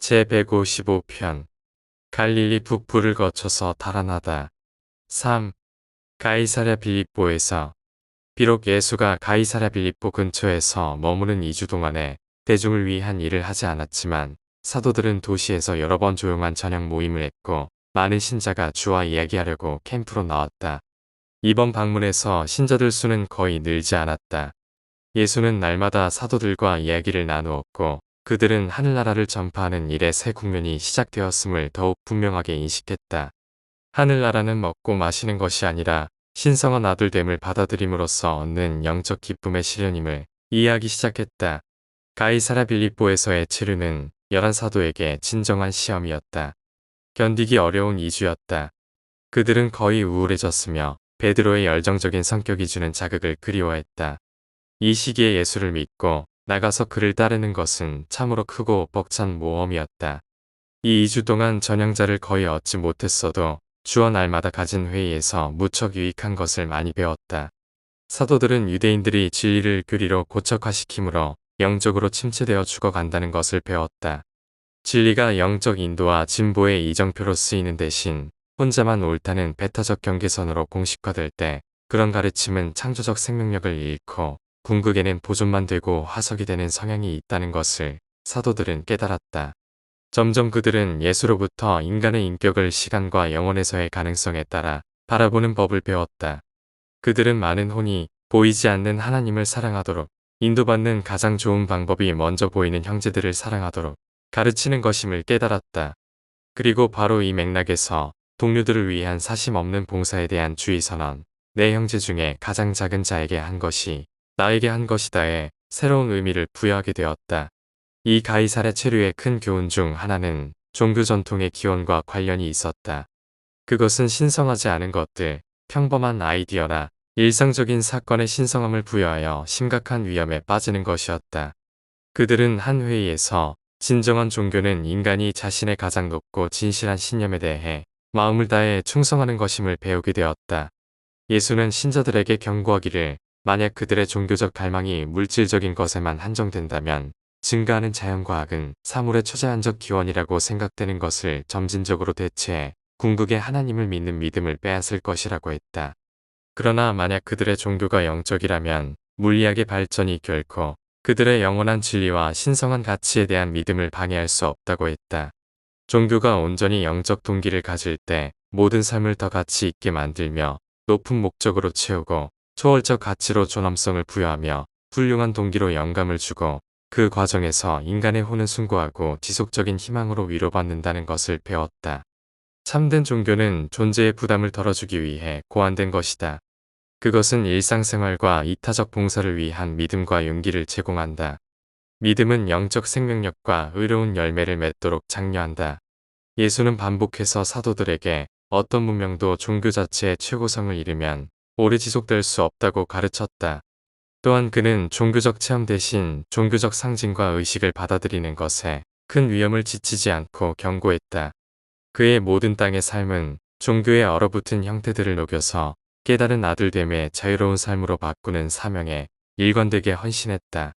제155편 갈릴리 북부를 거쳐서 달아나다. 3. 가이사랴 빌립보에서. 비록 예수가 가이사랴 빌립보 근처에서 머무는 2주 동안에 대중을 위한 일을 하지 않았지만 사도들은 도시에서 여러 번 조용한 저녁 모임을 했고 많은 신자가 주와 이야기하려고 캠프로 나왔다. 이번 방문에서 신자들 수는 거의 늘지 않았다. 예수는 날마다 사도들과 이야기를 나누었고 그들은 하늘나라를 전파하는 일의 새 국면이 시작되었음을 더욱 분명하게 인식했다. 하늘나라는 먹고 마시는 것이 아니라 신성한 아들됨을 받아들임으로써 얻는 영적 기쁨의 실현임을 이해하기 시작했다. 가이사랴 빌립보에서의 체류는 11사도에게 진정한 시험이었다. 견디기 어려운 2주였다. 그들은 거의 우울해졌으며 베드로의 열정적인 성격이 주는 자극을 그리워했다. 이 시기에 예수를 믿고 나가서 그를 따르는 것은 참으로 크고 벅찬 모험이었다. 이 2주 동안 전향자를 거의 얻지 못했어도 주어 날마다 가진 회의에서 무척 유익한 것을 많이 배웠다. 사도들은 유대인들이 진리를 교리로 고착화시키므로 영적으로 침체되어 죽어간다는 것을 배웠다. 진리가 영적 인도와 진보의 이정표로 쓰이는 대신 혼자만 옳다는 배타적 경계선으로 공식화될 때 그런 가르침은 창조적 생명력을 잃고 궁극에는 보존만 되고 화석이 되는 성향이 있다는 것을 사도들은 깨달았다. 점점 그들은 예수로부터 인간의 인격을 시간과 영혼에서의 가능성에 따라 바라보는 법을 배웠다. 그들은 많은 혼이 보이지 않는 하나님을 사랑하도록 인도받는 가장 좋은 방법이 먼저 보이는 형제들을 사랑하도록 가르치는 것임을 깨달았다. 그리고 바로 이 맥락에서 동료들을 위한 사심 없는 봉사에 대한 주의 선언, 내 형제 중에 가장 작은 자에게 한 것이 나에게 한 것이다에 새로운 의미를 부여하게 되었다. 이 가이사랴 체류의 큰 교훈 중 하나는 종교 전통의 기원과 관련이 있었다. 그것은 신성하지 않은 것들, 평범한 아이디어나 일상적인 사건의 신성함을 부여하여 심각한 위험에 빠지는 것이었다. 그들은 한 회의에서 진정한 종교는 인간이 자신의 가장 높고 진실한 신념에 대해 마음을 다해 충성하는 것임을 배우게 되었다. 예수는 신자들에게 경고하기를 만약 그들의 종교적 갈망이 물질적인 것에만 한정된다면 증가하는 자연과학은 사물의 초자연적 기원이라고 생각되는 것을 점진적으로 대체해 궁극의 하나님을 믿는 믿음을 빼앗을 것이라고 했다. 그러나 만약 그들의 종교가 영적이라면 물리학의 발전이 결코 그들의 영원한 진리와 신성한 가치에 대한 믿음을 방해할 수 없다고 했다. 종교가 온전히 영적 동기를 가질 때 모든 삶을 더 가치 있게 만들며 높은 목적으로 채우고 초월적 가치로 존엄성을 부여하며 훌륭한 동기로 영감을 주고 그 과정에서 인간의 혼은 숭고하고 지속적인 희망으로 위로받는다는 것을 배웠다. 참된 종교는 존재의 부담을 덜어주기 위해 고안된 것이다. 그것은 일상생활과 이타적 봉사를 위한 믿음과 용기를 제공한다. 믿음은 영적 생명력과 의로운 열매를 맺도록 장려한다. 예수는 반복해서 사도들에게 어떤 문명도 종교 자체의 최고성을 이루면 오래 지속될 수 없다고 가르쳤다. 또한 그는 종교적 체험 대신 종교적 상징과 의식을 받아들이는 것에 큰 위험을 지치지 않고 경고했다. 그의 모든 땅의 삶은 종교의 얼어붙은 형태들을 녹여서 깨달은 아들됨의 자유로운 삶으로 바꾸는 사명에 일관되게 헌신했다.